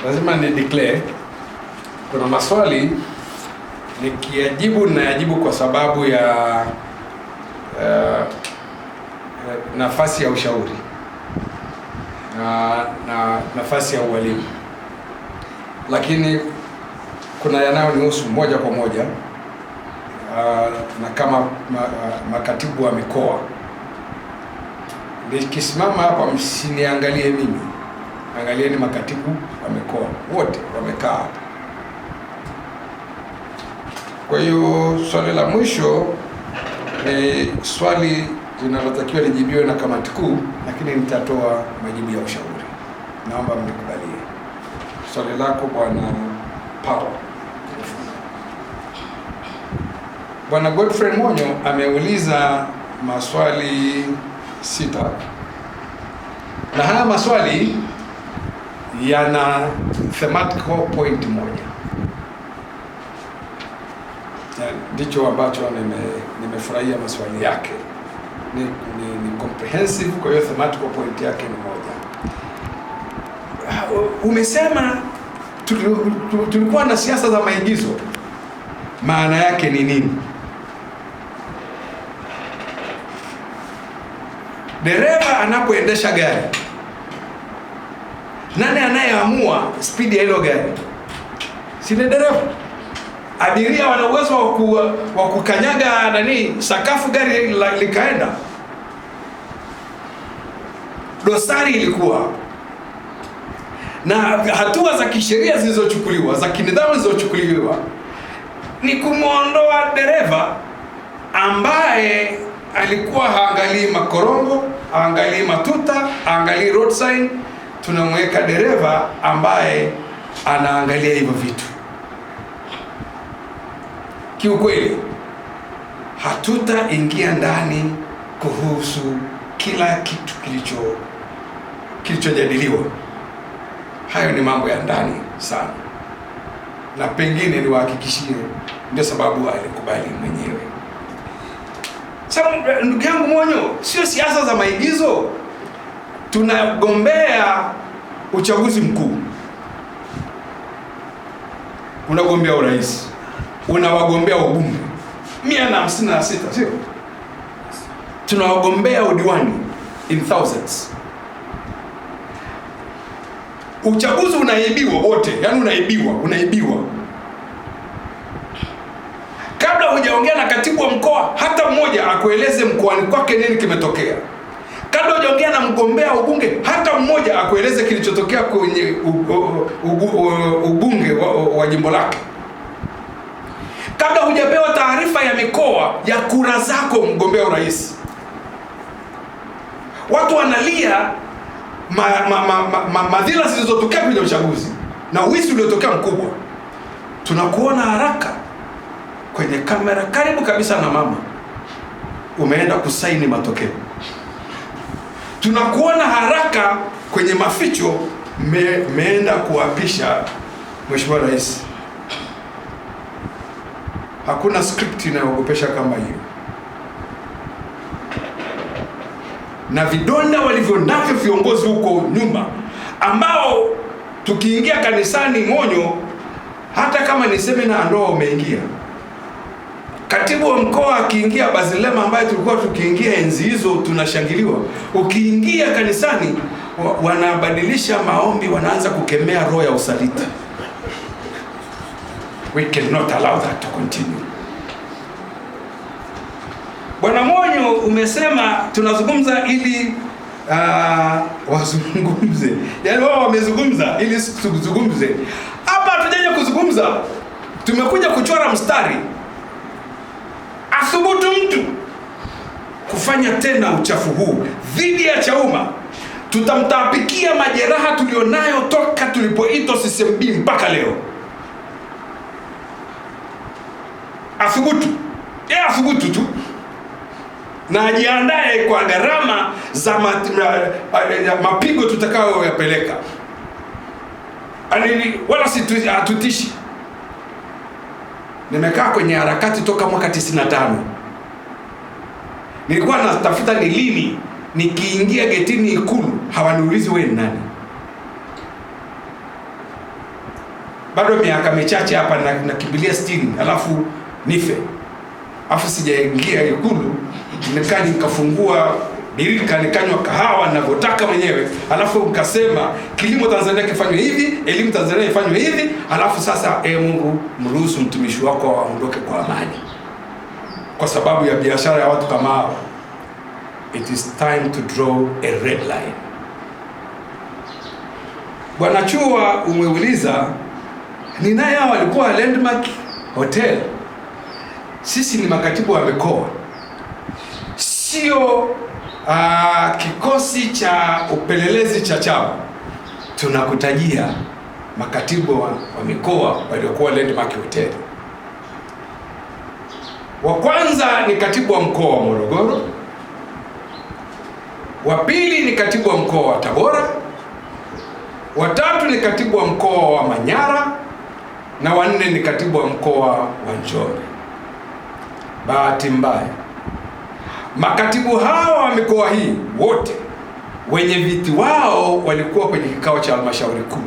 Lazima ni declare kuna maswali nikiyajibu nayajibu kwa sababu ya nafasi ya ushauri na nafasi ya ualimu, lakini kuna yanayonihusu moja kwa moja na kama makatibu wa mikoa. Nikisimama hapa msiniangalie mimi, angalieni makatibu wa mikoa wote wamekaa hapa. Kwa hiyo swali la mwisho ni swali linalotakiwa lijibiwe na kamati kuu, lakini nitatoa majibu ya ushauri. Naomba mnikubalie. Swali lako Bwana Paul. Bwana Godfrey Monyo ameuliza maswali 6. Na haya maswali yana thematical point moja. Ndicho ambacho nimefurahia maswali yake. Ni comprehensive, kwa hiyo thematical point yake ni moja. Umesema tulikuwa na siasa za maigizo. Maana yake ni nini? Dereva anapoendesha gari, nani anayeamua speed ya hilo gari? Si ni dereva. Abiria wana uwezo wa kukanyaga sakafu gari likaenda. Dosari ilikuwa na hatua za kisheria zilizochukuliwa, za kinidhamu zilizochukuliwa ni kumuondoa dereva ambaye alikuwa haangalii makorongo, haangalii matuta, haangalii road sign. Tunamweka dereva ambaye anaangalia hivyo vitu. Kiukweli hatutaingia ndani kuhusu kila kitu kilichojadiliwa. Hayo ni mambo ya ndani sana, na pengine niwahakikishie ndio sababu alikubali mwenyewe. Sasa ndugu yangu Monyo, sio siasa za maigizo. Tunagombea uchaguzi mkuu. Unagombea urais, unawagombea ubunge 156, sio? Tunawagombea udiwani in thousands. Uchaguzi unaibiwa wote, yani unaibiwa. Kabla hujaongea na katibu wa mkoa hata mmoja akueleze mkoani kwake nini kimetokea. Kabla hujaongea na mgombea ubunge hata mmoja akueleze kilichotokea kwenye ubunge wa jimbo lake. Kabla hujapewa taarifa ya mikoa ya kura zako mgombea urais. Watu wanalia madhila zilizotokea kwenye uchaguzi na uwizi uliotokea mkubwa. Tunakuona haraka kwenye kamera karibu kabisa na mama, umeenda kusaini matokeo. Tunakuona haraka kwenye maficho, meenda kuapisha Mheshimiwa Rais. Hakuna script inayoogopesha kama hiyo. Na vidonda walivyonavyo viongozi huko nyuma, ambao tukiingia kanisani Monyo, hata kama ni semina ndoa umeingia, katibu wa mkoa akiingia Bazilema, ambaye tulikuwa tukiingia enzi hizo tunashangiliwa, ukiingia kanisani wanabadilisha maombi, wanaanza kukemea roho ya usaliti. We cannot allow that to continue. Bwana Monyo, umesema tunazungumza ili wazungumze. Yaani wao wamezungumza ili tuzungumze. Hapa hatujaje kuzungumza. Tumekuja kuchora mstari. Athubutu mtu kufanya tena uchafu huu dhidi ya Chauma, tutamtapikia majeraha tulionayo toka tulipoitwa CCMB mpaka leo. Athubutu. Athubutu tu. Na ajiandae kwa gharama za mapigo tutakao yapeleka. Wala hatutishi. Nimekaa kwenye harakati toka mwaka 95. Nilikuwa natafuta ni lini nikiingia getini Ikulu hawaniulizi wewe ni nani. bado miaka michache hapa nakimbilia 60, alafu nife. Alafu sijaingia Ikulu, nikafungua birika, nikanywa kahawa ninavyotaka mwenyewe, alafu mkasema kilimo Tanzania kifanywe hivi, elimu Tanzania ifanywe hivi, alafu sasa Mungu mruhusu mtumishi wako aondoke kwa amani kwa sababu ya biashara ya watu kama hao. It is time to draw a red line. Bwana Chua umeuliza ni naye hao walikuwa Landmark Hotel. Sisi ni makatibu wa mikoa, sio kikosi cha upelelezi cha chama. Tunakutajia makatibu wa mikoa waliokuwa Landmark Hotel. Wa kwanza ni katibu wa mkoa wa Morogoro, wa pili ni katibu wa mkoa wa Tabora, wa tatu ni katibu wa mkoa wa Manyara, na wa nne ni katibu wa mkoa wa Njombe. Bahati mbaya, makatibu hawa wa mikoa hii wote wenye viti wao walikuwa kwenye kikao cha halmashauri kuu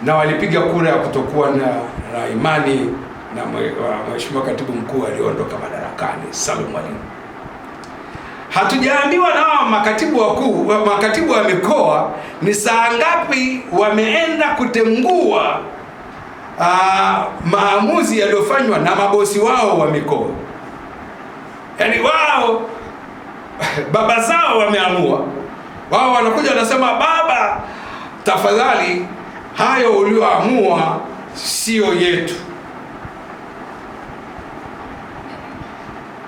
na walipiga kura ya kutokuwa na imani na mheshimiwa katibu mkuu aliondoka madarakani Salum Mwalimu. Hatujaambiwa na hawa makatibu wakuu, makatibu wa mikoa ni saa ngapi wameenda kutengua maamuzi yaliyofanywa na mabosi wao wa mikoa. Yaani wao baba zao wameamua, wao wanakuja wanasema, baba tafadhali, hayo ulioamua sio yetu.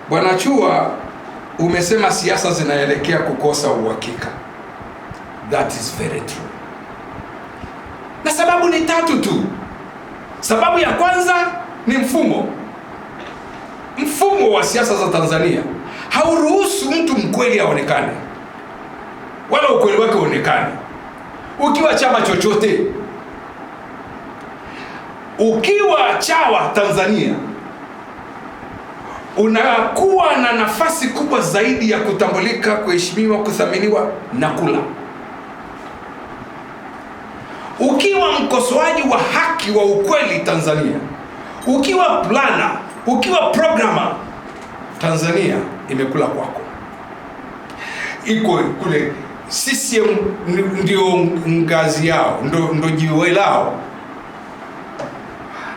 Bwana Chua umesema siasa zinaelekea kukosa uhakika. That is very true. Na sababu ni tatu tu. Sababu ya kwanza ni mfumo wa siasa za Tanzania hauruhusu mtu mkweli aonekane, wala ukweli wake uonekane. Ukiwa chama chochote, ukiwa chawa Tanzania, unakuwa na nafasi kubwa zaidi ya kutambulika, kuheshimiwa, kuthaminiwa na kula. Ukiwa mkosoaji wa haki wa ukweli Tanzania, ukiwa plana, ukiwa programmer, Tanzania imekula kwako. Iko kule CCM ndio ngazi yao, ndo jiwe lao.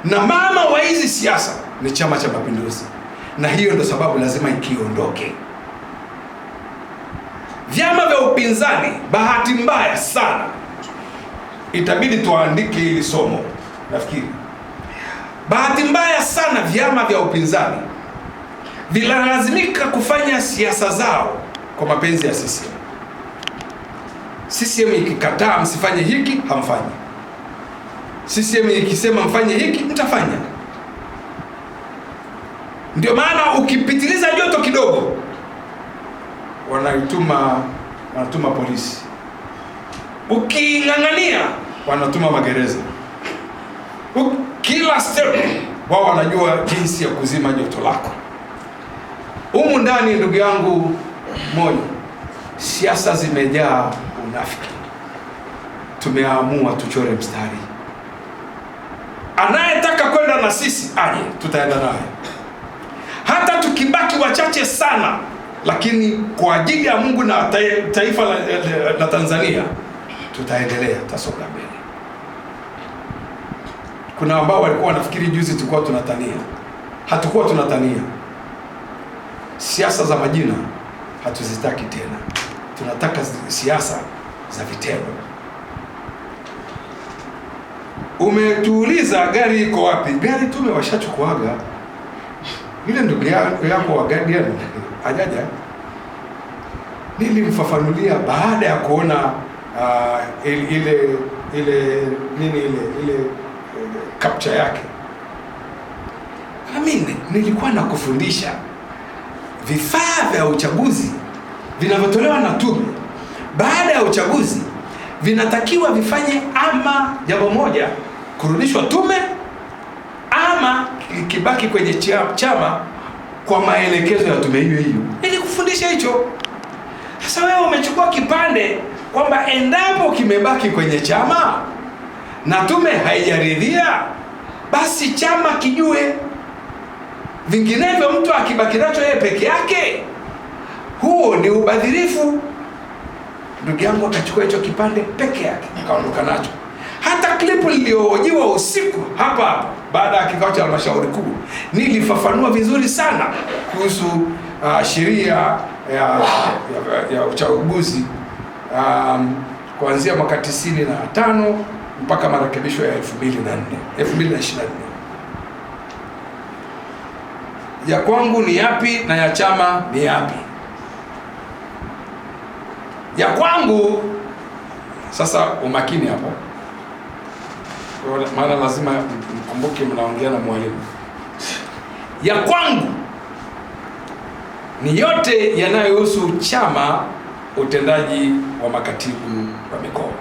Na mama wa hizi siasa ni Chama cha Mapinduzi, na hiyo ndo sababu lazima ikiondoke. Vyama vya upinzani, bahati mbaya sana, itabidi tuandike hili somo. Nafikiri bahati mbaya sana vyama vya upinzani vilazimika kufanya siasa zao kwa mapenzi ya CCM. CCM ikikataa msifanye hiki, hamfanyi. CCM ikisema mfanye hiki, mtafanya. Ndio maana ukipitiliza joto kidogo, wanatuma polisi. Uking'ang'ania, wanatuma magereza. Kila step wao wanajua jinsi ya kuzima joto lako. Humu ndani, ndugu yangu moyo, siasa zimejaa unafiki. Tumeamua tuchore mstari. Anayetaka kwenda na sisi aje, tutaenda naye. Hata tukibaki wachache sana, lakini kwa ajili ya Mungu na taifa la Tanzania tutaendelea, tutasonga mbele. Kuna ambao walikuwa wanafikiri juzi tulikuwa tunatania. Hatukuwa tunatania. Siasa za majina hatuzitaki tena. Tunataka siasa za vitendo. Umetuuliza gari iko wapi? Gari tumewashachukuaga. Ile ndugu yako wa Guardian hajaja. Nilimfafanulia baada ya kuona ile capture yake. Mimi nilikuwa nakufundisha vifaa vya uchaguzi vinavyotolewa na tume baada ya uchaguzi vinatakiwa vifanye ama jambo moja, kurudishwa tume, ama kibaki kwenye chama kwa maelekezo ya tume hiyo hiyo. Nilikufundisha hicho. Sasa wewe umechukua kipande kwamba endapo kimebaki kwenye chama na tume haijaridhia, basi chama kijue. Vinginevyo mtu akibaki nacho yeye peke yake, huo ni ubadhirifu. Ndugu yangu akachukua hicho kipande peke yake akaondoka nacho. Hata klipu niliyohojiwa usiku hapa baada ya kikao cha halmashauri kuu, nilifafanua vizuri sana kuhusu sheria ya uchaguzi kuanzia mwaka 95 mpaka marekebisho ya 2024. Ya kwangu ni yapi na ya chama ni yapi? Ya kwangu sasa, umakini hapo, maana lazima mkumbuke mnaongea na mwalimu. Ya kwangu ni yote yanayohusu chama, utendaji wa makatibu wa mikoa.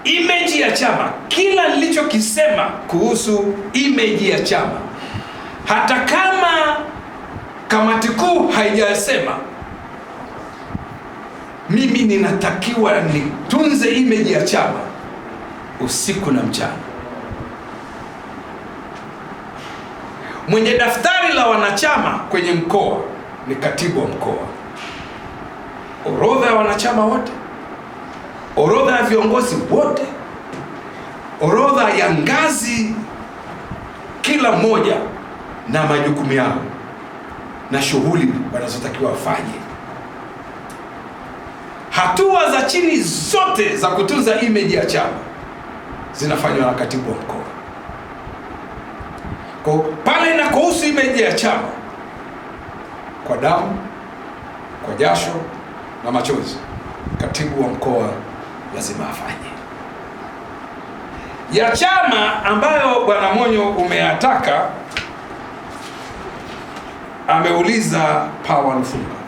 Image ya chama, kila nilichokisema kuhusu image ya chama, hata kama kamati kuu haijasema, mimi ninatakiwa nitunze image ya chama usiku na mchana. Mwenye daftari la wanachama kwenye mkoa ni katibu wa mkoa. Orodha ya wanachama wote, orodha ya viongozi wote, orodha ya ngazi kila mmoja na majukumu yao na shughuli wanazotakiwa wafanye. Hatua za chini zote za kutunza image ya chama zinafanywa na katibu wa mkoa. Kwa pale inakohusu image ya chama, kwa damu, kwa jasho na machozi, katibu wa mkoa lazima afanye. Ya chama ambayo Bwana Monyo umeyataka, ameuliza Power Lufunga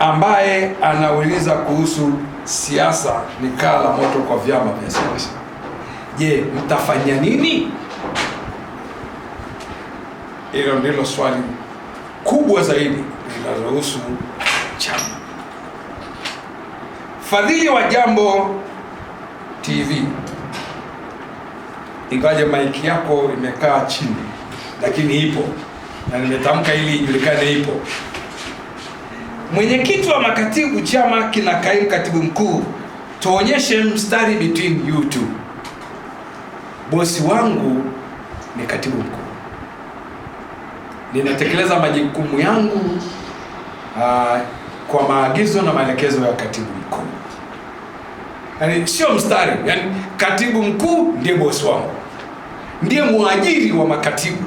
ambaye anauliza kuhusu siasa ni kaa la moto kwa vyama vya siasa. Je, mtafanya nini? Hilo ndilo swali kubwa zaidi linalohusu chama. Fadhili wa Jambo TV, ingaje maiki yako imekaa chini, lakini ipo na nimetamka ili ijulikane ipo. Mwenyekiti wa makatibu chama kina kaimu katibu mkuu, tuonyeshe mstari between you two. Bosi wangu ni katibu mkuu, ninatekeleza majukumu yangu kwa maagizo na maelekezo ya katibu mkuu. Yani sio mstari, yani katibu mkuu ndiye bosi wangu, ndiye muajiri wa makatibu.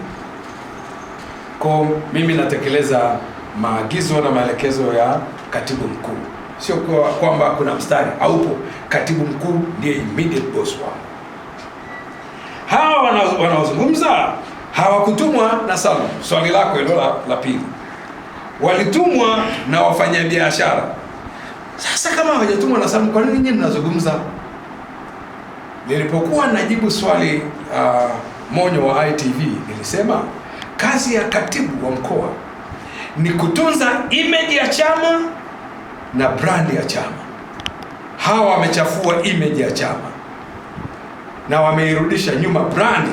Kwa mimi natekeleza maagizo na maelekezo ya katibu mkuu, sio kwamba kuna mstari haupo. Katibu mkuu ndiye immediate boss wangu. Hawa wanaozungumza hawakutumwa na Salum. Swali lako hilo la pili, walitumwa na wafanyabiashara. Sasa kama hawajatumwa na Salum, kwa nini nyinyi mnazungumza? Nilipokuwa najibu swali Monyo wa ITV, nilisema kazi ya katibu wa mkoa ni kutunza image ya chama na brand ya chama. Hawa wamechafua image ya chama na wameirudisha nyuma brand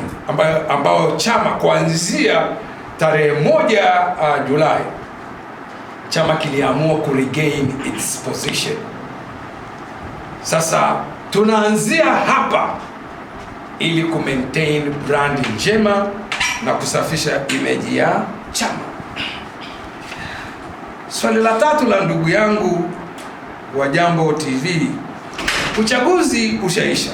ambao chama kuanzia tarehe 1 Julai chama kiliamua ku regain its position. Sasa tunaanzia hapa ili ku maintain brand njema na kusafisha image ya chama. Swali la tatu la ndugu yangu wa Jambo TV, uchaguzi ushaisha.